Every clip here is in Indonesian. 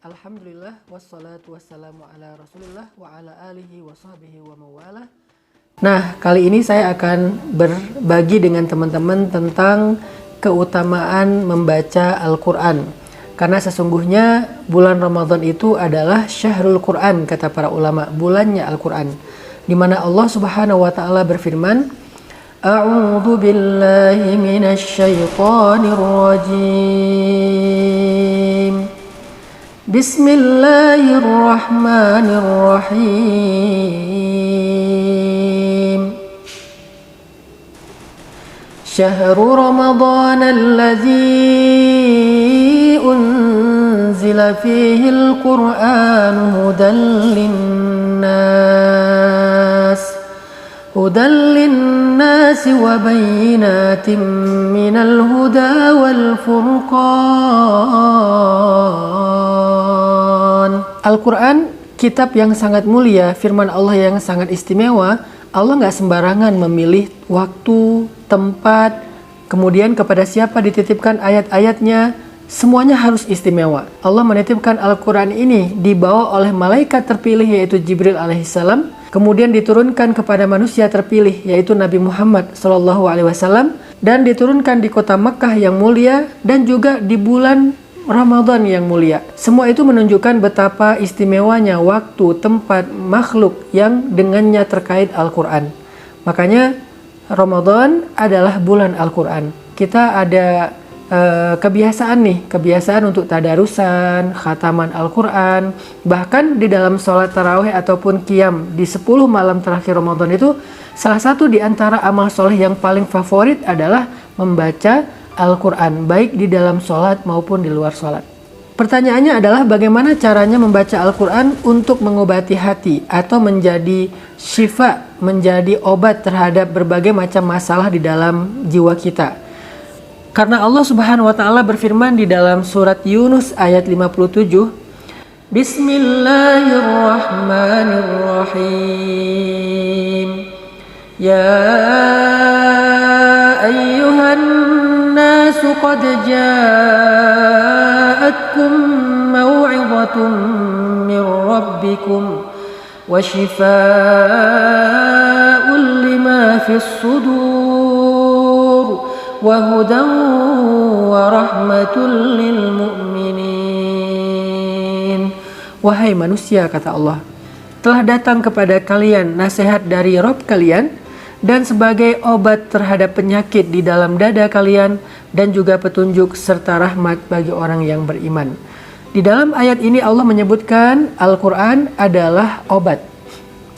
Alhamdulillah wassalatu wassalamu ala Rasulillah wa ala alihi wa sahbihi wa mawalah. Nah, kali ini saya akan berbagi dengan teman-teman tentang keutamaan membaca Al-Quran. Karena sesungguhnya bulan Ramadan itu adalah syahrul Quran, kata para ulama, bulannya Al-Quran, di mana Allah Subhanahu wa taala berfirman, A'udzu billahi minasy syaithanir rajim. Bismillahirrahmanirrahim. Syahrul Ramadan alladzi unzila fihi al-Qur'an hudan linnas wa bayyinatin minal huda wal furqan. Al-Quran, kitab yang sangat mulia, firman Allah yang sangat istimewa. Allah nggak sembarangan memilih waktu, tempat, kemudian kepada siapa dititipkan ayat-ayatnya, semuanya harus istimewa. Allah menitipkan Al-Quran ini dibawa oleh malaikat terpilih yaitu Jibril alaihissalam, kemudian diturunkan kepada manusia terpilih yaitu Nabi Muhammad SAW, dan diturunkan di kota Mekkah yang mulia dan juga di bulan Ramadan yang mulia. Semua itu menunjukkan betapa istimewanya waktu, tempat, makhluk yang dengannya terkait Al-Quran. Makanya Ramadan adalah bulan Al-Quran. Kita ada kebiasaan untuk tadarusan, khataman Al-Quran. Bahkan di dalam sholat tarawih ataupun qiyam di 10 malam terakhir Ramadan itu, salah satu di antara amal soleh yang paling favorit adalah membaca Al-Quran, baik di dalam sholat maupun di luar sholat. Pertanyaannya adalah bagaimana caranya membaca Al-Quran untuk mengobati hati atau menjadi syifa, menjadi obat terhadap berbagai macam masalah di dalam jiwa kita. Karena Allah Subhanahu wa taala berfirman di dalam surat Yunus ayat 57, Bismillahirrahmanirrahim. Ya ayyuhan nasu qad ja'atkum maw'izatun min rabbikum wa shifaa'un lima fis sudur wa hudan wa rahmatul lil mu'minin. Wahai manusia, kata Allah, telah datang kepada kalian nasihat dari Rabb kalian dan sebagai obat terhadap penyakit di dalam dada kalian dan juga petunjuk serta rahmat bagi orang yang beriman. Di dalam ayat ini Allah menyebutkan Al-Quran adalah obat.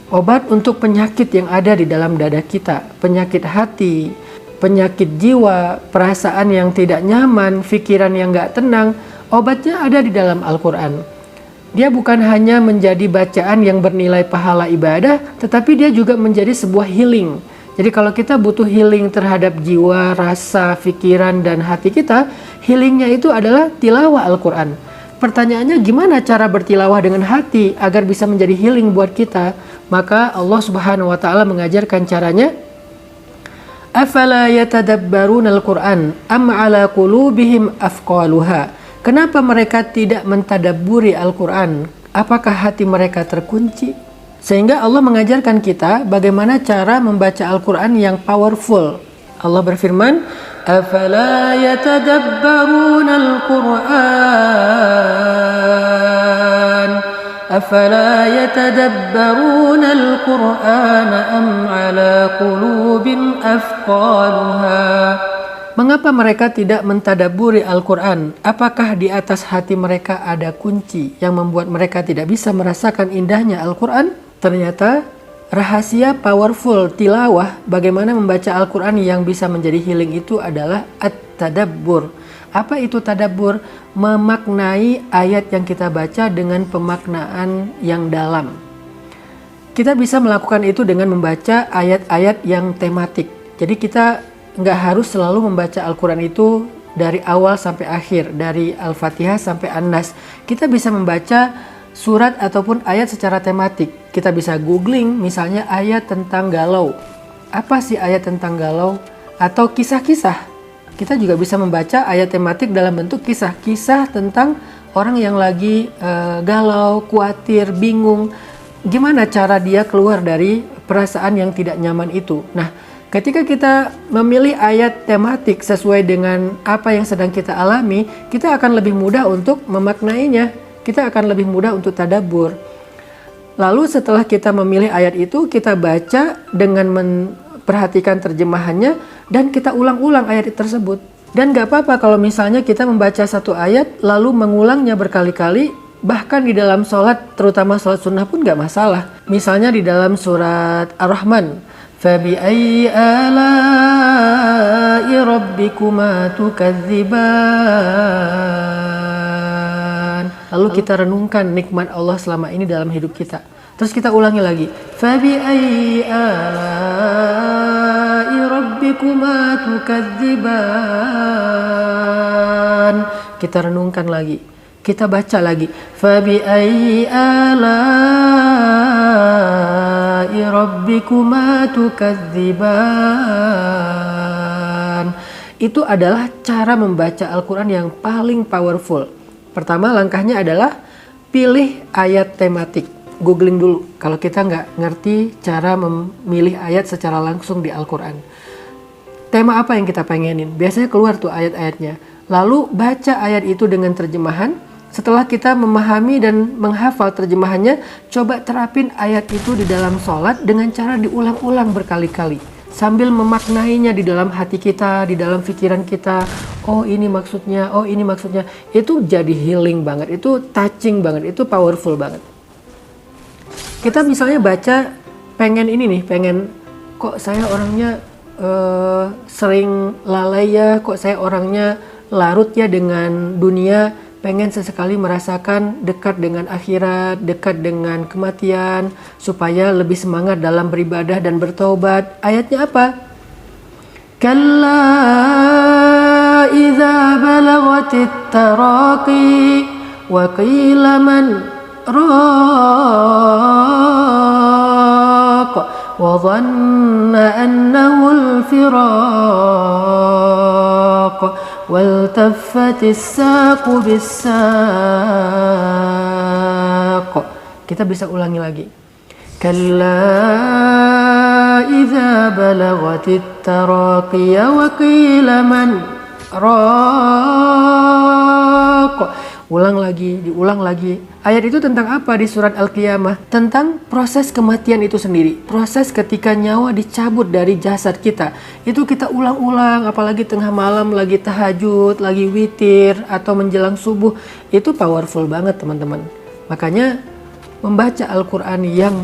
Obat untuk penyakit yang ada di dalam dada kita, penyakit hati, penyakit jiwa, perasaan yang tidak nyaman, pikiran yang gak tenang. Obatnya ada di dalam Al-Quran. Dia bukan hanya menjadi bacaan yang bernilai pahala ibadah, tetapi dia juga menjadi sebuah healing. Jadi kalau kita butuh healing terhadap jiwa, rasa, pikiran, dan hati kita, healingnya itu adalah tilawah Al-Quran. Pertanyaannya, gimana cara bertilawah dengan hati agar bisa menjadi healing buat kita? Maka Allah Subhanahu wa taala mengajarkan caranya. Afala yatadabbaruna al-Quran am ala qulubihim afqaluha. Kenapa mereka tidak mentadabburi Al-Quran? Apakah hati mereka terkunci? Sehingga Allah mengajarkan kita bagaimana cara membaca Al-Quran yang powerful. Allah berfirman, Afala yatadabbaruna al-Quran Afala yatadabbaruna al-Quran am ala qulubin afqaluha. Mengapa mereka tidak mentadaburi Al-Quran? Apakah di atas hati mereka ada kunci yang membuat mereka tidak bisa merasakan indahnya Al-Quran? Ternyata rahasia powerful tilawah bagaimana membaca Al-Quran yang bisa menjadi healing itu adalah at-tadabbur. Apa itu tadabbur? Memaknai ayat yang kita baca dengan pemaknaan yang dalam. Kita bisa melakukan itu dengan membaca ayat-ayat yang tematik. Jadi kita nggak harus selalu membaca Al-Quran itu dari awal sampai akhir, dari Al-Fatihah sampai An-Nas. Kita bisa membaca surat ataupun ayat secara tematik. Kita bisa googling misalnya ayat tentang galau. Apa sih ayat tentang galau? Atau kisah-kisah. Kita juga bisa membaca ayat tematik dalam bentuk kisah-kisah tentang orang yang lagi galau, khawatir, bingung, gimana cara dia keluar dari perasaan yang tidak nyaman itu. Nah, ketika kita memilih ayat tematik sesuai dengan apa yang sedang kita alami, kita akan lebih mudah untuk memaknainya, kita akan lebih mudah untuk tadabbur. Lalu setelah kita memilih ayat itu, kita baca dengan memperhatikan terjemahannya dan kita ulang-ulang ayat tersebut. Dan gak apa-apa kalau misalnya kita membaca satu ayat lalu mengulangnya berkali-kali, bahkan di dalam sholat, terutama sholat sunnah pun gak masalah. Misalnya di dalam surat Ar-Rahman, فَبِأَيِّ آلَاءِ رَبِّكُمَا تُكَذِّبَانِ. Lalu kita renungkan nikmat Allah selama ini dalam hidup kita. Terus kita ulangi lagi, فَبِأَيِّ آلَاءِ رَبِّكُمَا تُكَذِّبَانِ. Kita renungkan lagi, kita baca lagi, فَبِأَيِّ آلَاءِ رَبِّكُمَا تُكَذِّبَانِ. Itu adalah cara membaca Al-Quran yang paling powerful. Pertama, langkahnya adalah pilih ayat tematik. Googling dulu kalau kita nggak ngerti cara memilih ayat secara langsung di Al-Quran. Tema apa yang kita pengenin? Biasanya keluar tuh ayat-ayatnya. Lalu baca ayat itu dengan terjemahan. Setelah kita memahami dan menghafal terjemahannya, coba terapin ayat itu di dalam sholat dengan cara diulang-ulang berkali-kali. Sambil memaknainya di dalam hati kita, di dalam pikiran kita. Oh ini maksudnya, oh ini maksudnya. Itu jadi healing banget, itu touching banget, itu powerful banget. Kita misalnya baca pengen ini nih, pengen kok saya orangnya sering lalai ya, kok saya orangnya larut ya dengan dunia, pengen sesekali merasakan dekat dengan akhirat, dekat dengan kematian, supaya lebih semangat dalam beribadah dan bertobat. Ayatnya apa? Kalla idza balagatit taraqi wa qila man raq wa dhanna annahu al-firaq وَالْتَفَّتِ السَّاقُ بِالسَّاقِ. Kita bisa ulangi lagi. كَلَّا إِذَا بَلَغَتِ التَّرَاقِيَ وَقِيلَ مَنْ رَاقٍ. Ulang lagi, diulang lagi. Ayat itu tentang apa di surat Al-Qiyamah? Tentang proses kematian itu sendiri. Proses ketika nyawa dicabut dari jasad kita. Itu kita ulang-ulang, apalagi tengah malam lagi tahajud, lagi witir, atau menjelang subuh. Itu powerful banget teman-teman. Makanya membaca Al-Quran yang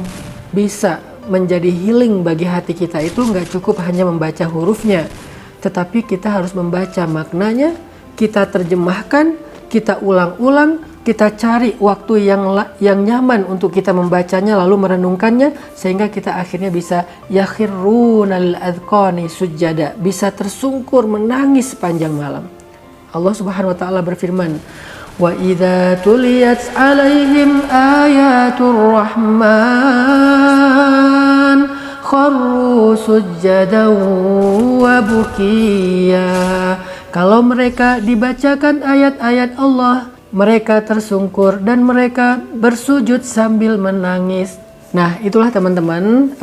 bisa menjadi healing bagi hati kita itu nggak cukup hanya membaca hurufnya. Tetapi kita harus membaca maknanya, kita terjemahkan, kita ulang-ulang, kita cari waktu yang nyaman untuk kita membacanya lalu merenungkannya sehingga kita akhirnya bisa yakhirruna lil adqani sujada, bisa tersungkur menangis sepanjang malam. Allah Subhanahu wa taala berfirman, wa idza tuliyat 'alaihim ayatur rahman kharru sujadan wa bukiya. Kalau mereka dibacakan ayat-ayat Allah, mereka tersungkur dan mereka bersujud sambil menangis. Nah, itulah teman-teman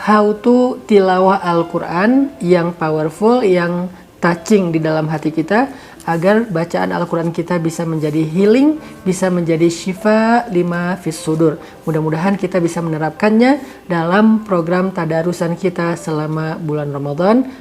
how to tilawah Al-Quran yang powerful, yang touching di dalam hati kita, agar bacaan Al-Quran kita bisa menjadi healing, bisa menjadi syifa lima fis sudur. Mudah-mudahan kita bisa menerapkannya dalam program tadarusan kita selama bulan Ramadan.